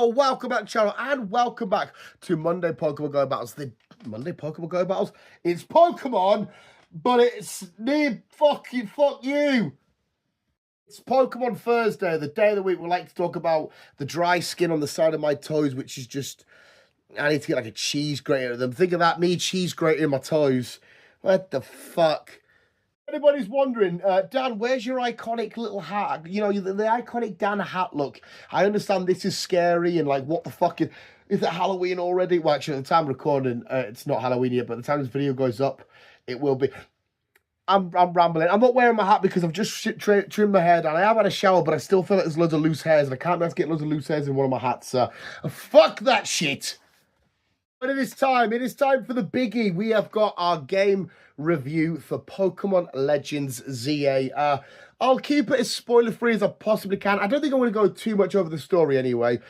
Yo, welcome back to the channel and welcome back to Monday Pokemon Go Battles. The Monday Pokemon Go Battles? It's Pokemon, but it's fuck you. It's Pokemon Thursday, the day of the week we like to talk about the dry skin on the side of my toes, which is just, I need to get like a cheese grater at them. Think of that, me cheese grating my toes. What the fuck? Anybody's wondering, Dan, where's your iconic little hat? You know, the iconic Dan hat look. I understand this is scary and like, what the fuck is it Halloween already? Well, actually, at the time of recording, it's not Halloween yet, but the time this video goes up, it will be. I'm rambling. I'm not wearing my hat because I've just trimmed my hair down. I have had a shower, but I still feel like there's loads of loose hairs, and I can't get loads of loose hairs in one of my hats. Fuck that shit. But it is time for the biggie. We have got our game review for Pokemon Legends ZA. I'll keep it as spoiler-free as I possibly can. I don't think I want to go too much over the story anyway.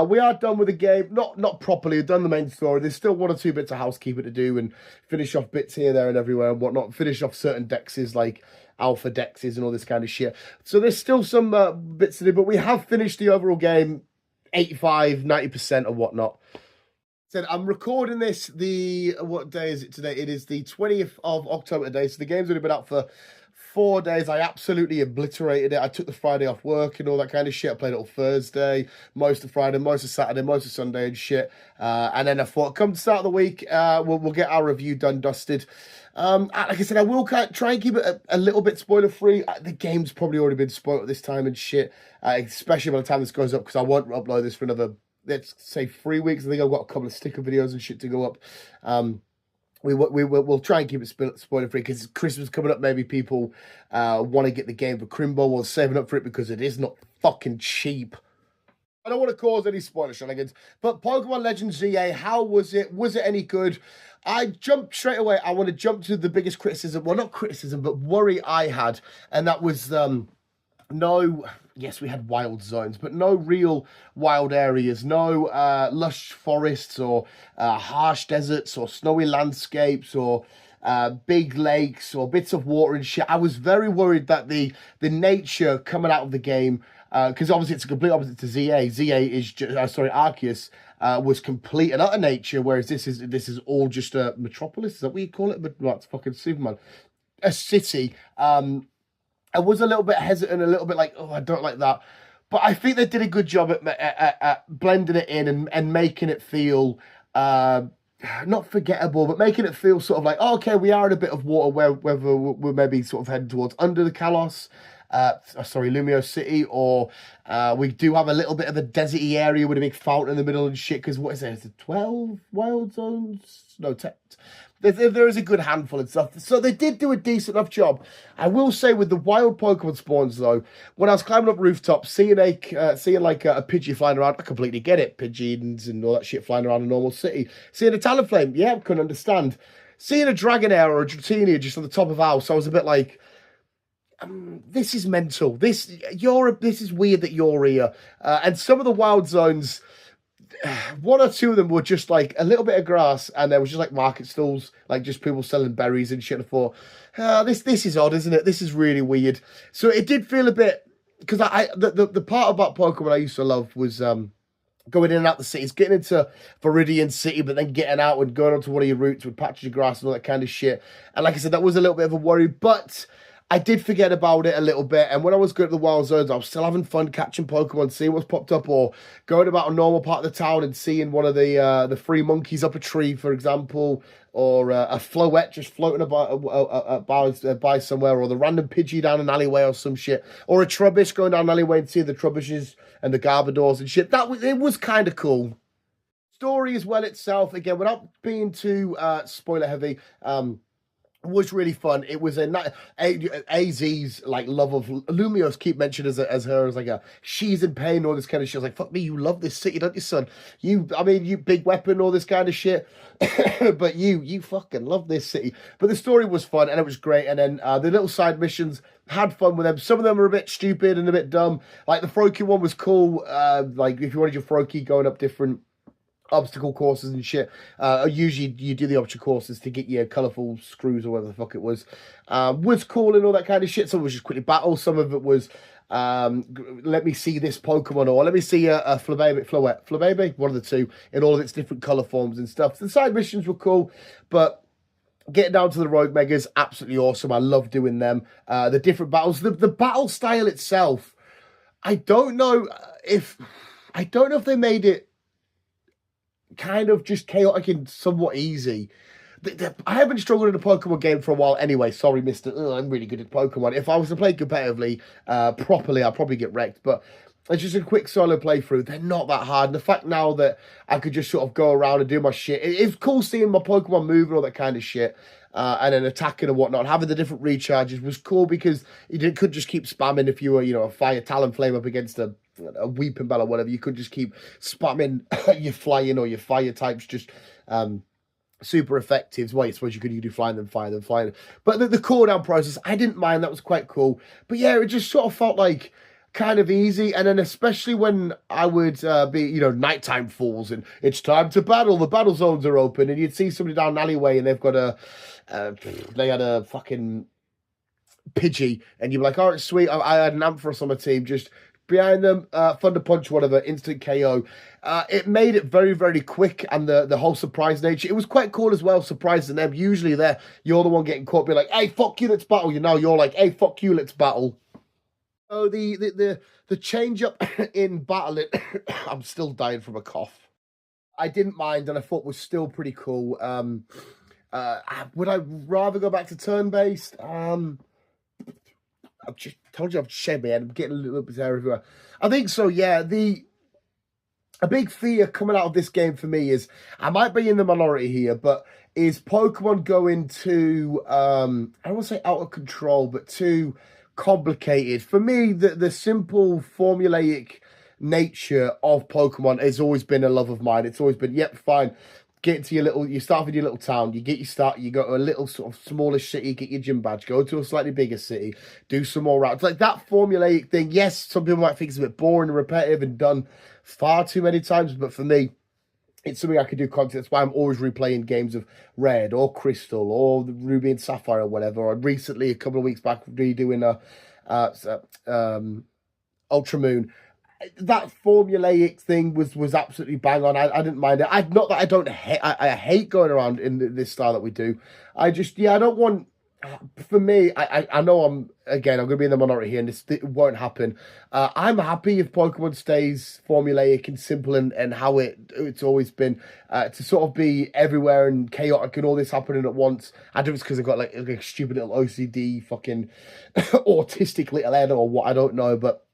We are done with the game. Not properly. We've done the main story. There's still one or two bits of housekeeping to do and finish off bits here, there, and everywhere and whatnot. Finish off certain dexes like alpha dexes and all this kind of shit. So there's still some bits to do, but we have finished the overall game 85, 90% or whatnot. Said I'm recording this what day is it today? It is the 20th of October today, so the game's only been out for 4 days. I absolutely obliterated it. I took the Friday off work and all that kind of shit. I played it all Thursday, most of Friday, most of Saturday, most of Sunday and shit. And then I thought, come to start of the week, we'll get our review done, dusted. Like I said, I will try and keep it a little bit spoiler-free. The game's probably already been spoiled at this time and shit, especially by the time this goes up, because I won't upload this for another, let's say 3 weeks. I think I've got a couple of sticker videos and shit to go up. We'll try and keep it spoiler free because Christmas coming up. Maybe people want to get the game for Crimbo or saving up for it because it is not fucking cheap. I don't want to cause any spoiler shenanigans, but Pokemon Legends ZA, how was it? Was it any good? I jumped straight away. I want to jump to the biggest criticism. Well, not criticism, but worry I had, and that was yes, we had wild zones, but no real wild areas. No lush forests or harsh deserts or snowy landscapes or big lakes or bits of water and shit. I was very worried that the nature coming out of the game, because obviously it's a complete opposite to ZA. ZA is just, Arceus was complete and utter nature, whereas this is all just a metropolis. Is that what you call it? But it's fucking Superman. A city. I was a little bit hesitant, a little bit like, oh, I don't like that. But I think they did a good job at blending it in and making it feel, not forgettable, but making it feel sort of like, oh, okay, we are in a bit of water whether we're maybe sort of heading towards under the Kalos, Lumio City, or we do have a little bit of a deserty area with a big fountain in the middle and shit, because what is it? Is it 12 wild zones? No, 10. There is a good handful and stuff. So they did do a decent enough job. I will say with the wild Pokemon spawns, though, when I was climbing up rooftops, seeing like a Pidgey flying around, I completely get it. Pigeons and all that shit flying around a normal city. Seeing a Talonflame, yeah, I couldn't understand. Seeing a Dragonair or a Dratini just on the top of a house, I was a bit like, this is mental. This is weird that you're here. And some of the wild zones, one or two of them were just like a little bit of grass, and there was just like market stalls, like just people selling berries and shit. I thought, this is odd, isn't it? This is really weird. So it did feel a bit, because the part about Pokemon I used to love was going in and out the cities, getting into Viridian City, but then getting out and going onto one of your routes with patches of grass and all that kind of shit. And like I said, that was a little bit of a worry, but I did forget about it a little bit, and when I was going to the wild zones, I was still having fun catching Pokemon, seeing what's popped up, or going about a normal part of the town and seeing one of the free monkeys up a tree, for example, or a Floette just floating about by somewhere, or the random Pidgey down an alleyway or some shit, or a Trubbish going down an alleyway and seeing the Trubbishes and the Garbodors and shit. It was kind of cool. Story as well itself, again, without being too spoiler heavy, was really fun. It was AZ's like love of Lumios keep mentioned as her as like she's in pain, all this kind of shit. I was like, fuck me, you love this city, don't you, son? You big weapon, all this kind of shit. But you fucking love this city. But the story was fun and it was great. And then the little side missions, had fun with them. Some of them were a bit stupid and a bit dumb. Like the Froakie one was cool. Like if you wanted your Froakie going up different obstacle courses and shit. Usually you do the obstacle courses to get your colourful screws or whatever the fuck it was. Was cool and all that kind of shit. Some of it was just quickly battle. Some of it was let me see this Pokemon, or let me see a Flabébé, one of the two, in all of its different color forms and stuff. The side missions were cool, but getting down to the Rogue Megas, absolutely awesome. I love doing them. The different battles, the battle style itself, I don't know if they made it kind of just chaotic and somewhat easy. I haven't struggled in a Pokemon game for a while anyway. Sorry, Mister. I'm really good at Pokemon. If I was to play competitively, properly, I'd probably get wrecked. But it's just a quick solo playthrough. They're not that hard. And the fact now that I could just sort of go around and do my shit, it's cool seeing my Pokemon move and all that kind of shit. And then attacking and whatnot. Having the different recharges was cool because you could just keep spamming if you were, a fire Talonflame up against a Weeping Bell or whatever. You could just keep spamming your flying or your fire types, just super effective. Well, I suppose you could do flying them, fire them, fire them. But the cooldown process, I didn't mind. That was quite cool. But yeah, it just sort of felt like kind of easy. And then especially when I would be, nighttime falls and it's time to battle. The battle zones are open, and you'd see somebody down an alleyway and they've got they had a fucking Pidgey, and you're like, all right, sweet. I had an Ampharos on my team, just behind them, Thunder Punch, whatever, instant KO. It made it very, very quick, and the whole surprise nature. It was quite cool as well, surprising them. Usually you're the one getting caught, be like, hey, fuck you, let's battle. You're like, hey, fuck you, let's battle. So the change up in battling, I'm still dying from a cough. I didn't mind, and I thought was still pretty cool. Would I rather go back to turn-based? I've just told you I've shed my head. I'm getting a little bit everywhere. I think so, yeah. A big fear coming out of this game for me is, I might be in the minority here, but is Pokemon going too, I don't want to say out of control, but too complicated? For me, the simple formulaic nature of Pokemon has always been a love of mine. It's always been, yep, fine. Get to you start with your little town, you get your start, you go to a little sort of smallish city, get your gym badge, go to a slightly bigger city, do some more routes. Like that formulaic thing, yes, some people might think it's a bit boring and repetitive and done far too many times, but for me, it's something I could do constantly. That's why I'm always replaying games of Red or Crystal or Ruby and Sapphire or whatever. Or recently, a couple of weeks back, redoing Ultra Moon. That formulaic thing was absolutely bang on. I didn't mind it. Not that I don't hate. I hate going around in this style that we do. I just, I don't want. For me, I know I'm going to be in the minority here, and it won't happen. I'm happy if Pokemon stays formulaic and simple and how it's always been, to sort of be everywhere and chaotic and all this happening at once. I don't know if it's because I've got like a stupid little OCD fucking autistic little head or what, I don't know, but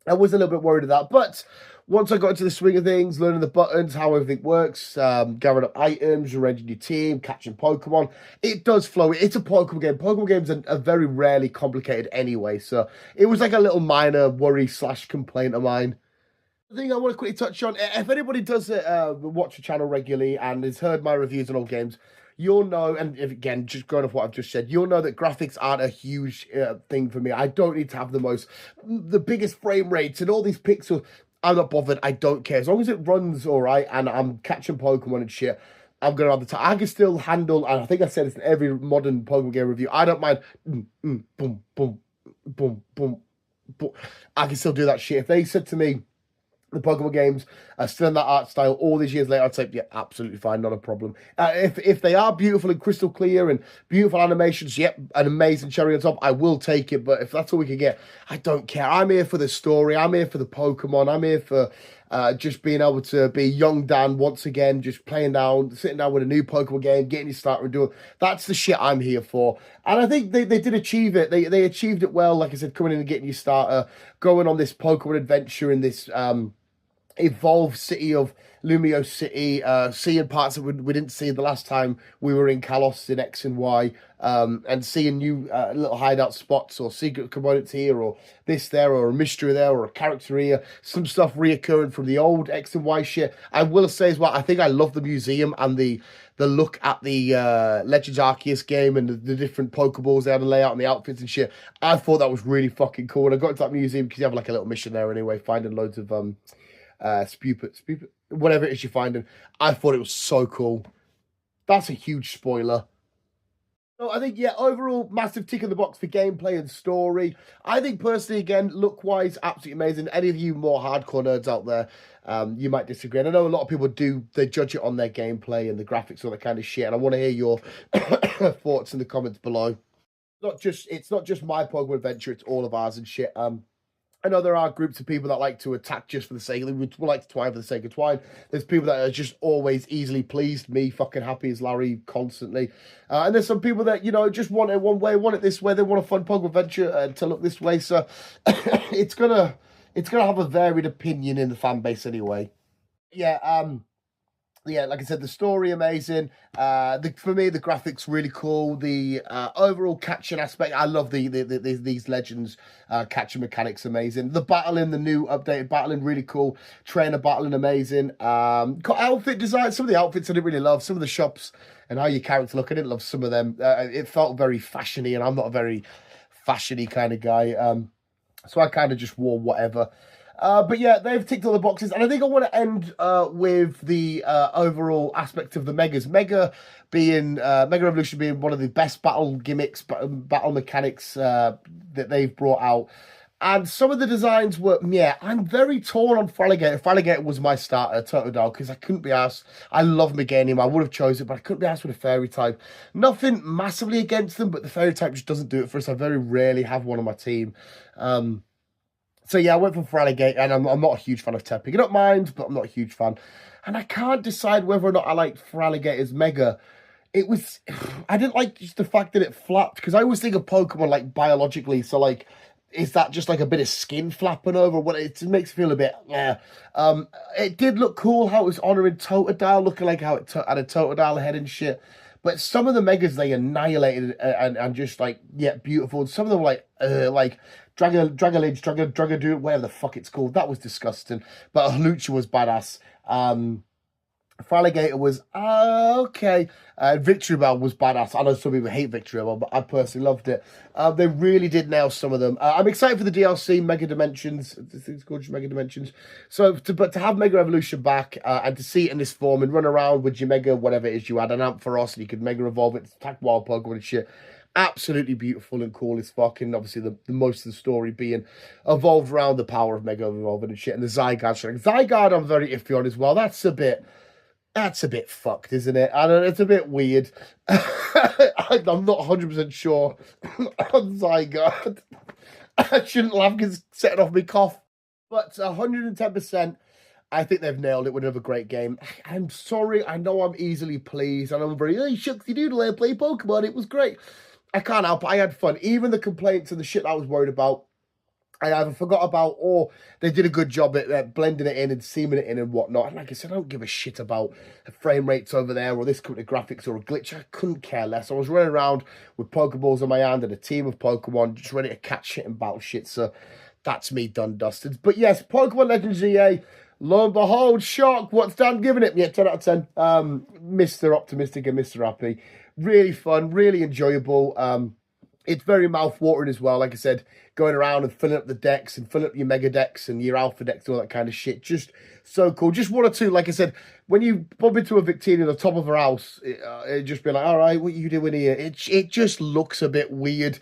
I was a little bit worried of that. But once I got into the swing of things, learning the buttons, how everything works, gathering up items, arranging your team, catching Pokemon, it does flow. It's a Pokemon game. Pokemon games are very rarely complicated anyway. So it was like a little minor worry / complaint of mine. The thing I want to quickly touch on, if anybody does watch the channel regularly and has heard my reviews on all games, you'll know, and again, just going off what I've just said, you'll know that graphics aren't a huge thing for me. I don't need to have the biggest frame rates and all these pixels. I'm not bothered. I don't care. As long as it runs all right and I'm catching Pokemon and shit, I'm going to have the time. I can still handle, and I think I said this in every modern Pokemon game review, I don't mind, boom, boom, boom, boom, boom. I can still do that shit. If they said to me, the Pokemon games are still in that art style all these years later, I'd say, yeah, absolutely fine, not a problem. If they are beautiful and crystal clear and beautiful animations, yep, an amazing cherry on top, I will take it. But if that's all we can get, I don't care. I'm here for the story. I'm here for the Pokemon. I'm here for just being able to be young Dan once again, just sitting down with a new Pokemon game, getting your starter and doing. That's the shit I'm here for. And I think they did achieve it. They achieved it well. Like I said, coming in and getting your starter, going on this Pokemon adventure in this evolved city of Lumio City, seeing parts that we didn't see the last time we were in Kalos in X and Y, and seeing new little hideout spots or secret components here or this there or a mystery there or a character here, some stuff reoccurring from the old X and Y shit. I will say as well, I think I love the museum and the look at the Legends Arceus game and the different Pokeballs they had to lay out and the outfits and shit. I thought that was really fucking cool. And I got to that museum because you have like a little mission there anyway, finding loads of Spupit, whatever it is you're finding. I thought it was so cool. That's a huge spoiler. So I think, yeah, overall, massive tick in the box for gameplay and story. I think personally, again, look-wise, absolutely amazing. Any of you more hardcore nerds out there, you might disagree. And I know a lot of people do, they judge it on their gameplay and the graphics, all that kind of shit. And I want to hear your thoughts in the comments below. It's not just my Pokemon adventure, it's all of ours and shit. I know there are groups of people that like to attack just for the sake of it. We like to twine for the sake of twine. There's people that are just always easily pleased. Me fucking happy as Larry constantly. And there's some people that, you know, just want it one way, want it this way. They want a fun Pokemon adventure to look this way. So it's gonna have a varied opinion in the fan base anyway. Yeah, like I said, the story amazing. For me, the graphics really cool. The overall catching aspect, I love these legends catching mechanics amazing. The battling, the new updated battling, really cool. Trainer battling amazing. Outfit design, some of the outfits I didn't really love. Some of the shops and how your character look, I didn't love some of them. It felt very fashiony, and I'm not a very fashiony kind of guy. So I kind of just wore whatever. But yeah, they've ticked all the boxes, and I think I want to end with the overall aspect of the Megas. Mega Evolution being one of the best battle gimmicks, battle mechanics that they've brought out. And some of the designs were, yeah, I'm very torn on Feraligatr. Feraligatr was my starter, Totodile, because I couldn't be asked. I love Meganium. I would have chosen it, but I couldn't be asked with a fairy type. Nothing massively against them, but the fairy type just doesn't do it for us. I very rarely have one on my team. So yeah, I went for Feraligatr, and I'm not a huge fan of Tepig. I don't mind, but I'm not a huge fan. And I can't decide whether or not I like Feraligatr's Mega. I didn't like just the fact that it flapped, because I always think of Pokemon like biologically. So like, is that just like a bit of skin flapping over? What it makes me feel a bit, yeah. It did look cool how it was honouring Totodile, looking like how it had a Totodile head and shit. But some of the Megas they annihilated and just like, yeah, beautiful. And some of them were like Dragalidge, Dragadoon, whatever the fuck it's called. That was disgusting. But Hlucha was badass. Feraligatr was okay. Victreebel was badass. I know some people hate Victreebel, but I personally loved it. They really did nail some of them. I'm excited for the DLC, Mega Dimensions. It's called Mega Dimensions. So, but to have Mega Evolution back and to see it in this form and run around with your Mega, whatever it is you had, an Ampharos, and you could Mega Evolve it to attack wild Pokemon and shit. Absolutely beautiful and cool as fuck, and obviously the most of the story being evolved around the power of Mega Evolving and shit, and the Zygarde. Zygarde I'm very iffy on as well. That's a bit fucked, isn't it? I don't know, it's a bit weird. I'm not 100% sure on Zygarde. I shouldn't laugh because it's setting off my cough. But 110%, I think they've nailed it with another great game. I'm sorry, I know I'm easily pleased, and I'm very, hey, shucksy doodle, I play Pokemon, it was great. I can't help it, I had fun. Even the complaints and the shit I was worried about, I either forgot about, or they did a good job at blending it in and seaming it in and whatnot. And like I said, I don't give a shit about the frame rates over there or this company graphics or a glitch. I couldn't care less. I was running around with Pokeballs in my hand and a team of Pokemon just ready to catch shit and battle shit. So that's me done dusted. But yes, Pokemon Legends EA, lo and behold, shock. What's Dan giving it? Yeah, 10 out of 10. Mr. Optimistic and Mr. Happy. Really fun, really enjoyable. It's very mouth-watering as well. Like I said, going around and filling up the decks and filling up your Mega decks and your Alpha decks and all that kind of shit. Just so cool. Just one or two, like I said, when you bump into a Victini at the top of her house, it'd just be like, all right, what are you doing here? It just looks a bit weird,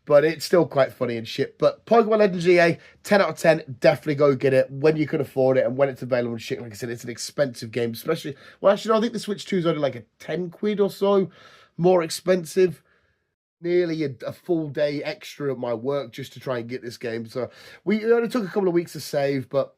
but it's still quite funny and shit. But Pokemon Legends EA, 10 out of 10. Definitely go get it when you can afford it and when it's available and shit. Like I said, it's an expensive game, especially... Well, actually, no, I think the Switch 2 is only like a 10 quid or so more expensive. Nearly a full day extra at my work just to try and get this game. So it only took a couple of weeks to save, but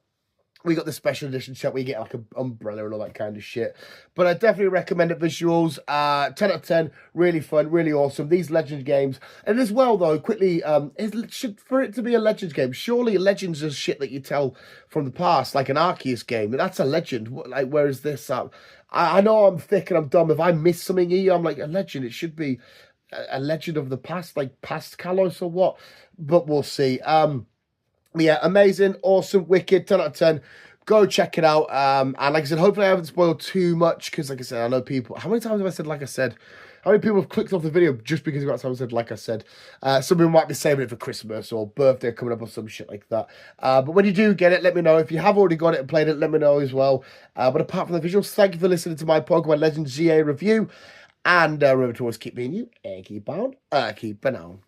we got the special edition set where you get like an umbrella and all that kind of shit. But I definitely recommend it. Visuals, 10 out of 10, really fun, really awesome. These Legends games, and as well though, quickly, for it to be a Legends game, surely Legends is shit that you tell from the past, like an Arceus game. That's a legend. Like, where is this at? I know I'm thick and I'm dumb. If I miss something here, I'm like, a legend. It should be a legend of the past, like past Kalos or what, but we'll see. Yeah, amazing, awesome, wicked, 10 out of 10. Go check it out. And like I said, hopefully I haven't spoiled too much, because like I said, I know people, how many times have I said like I said? How many people have clicked off the video just because about time I said like I said? Some people might be saving it for Christmas or birthday coming up or some shit like that. But when you do get it, let me know. If you have already got it and played it, let me know as well. But apart from the visuals, thank you for listening to my Pokemon Legends GA review. And remember to always keep being you and keep on, keeping on.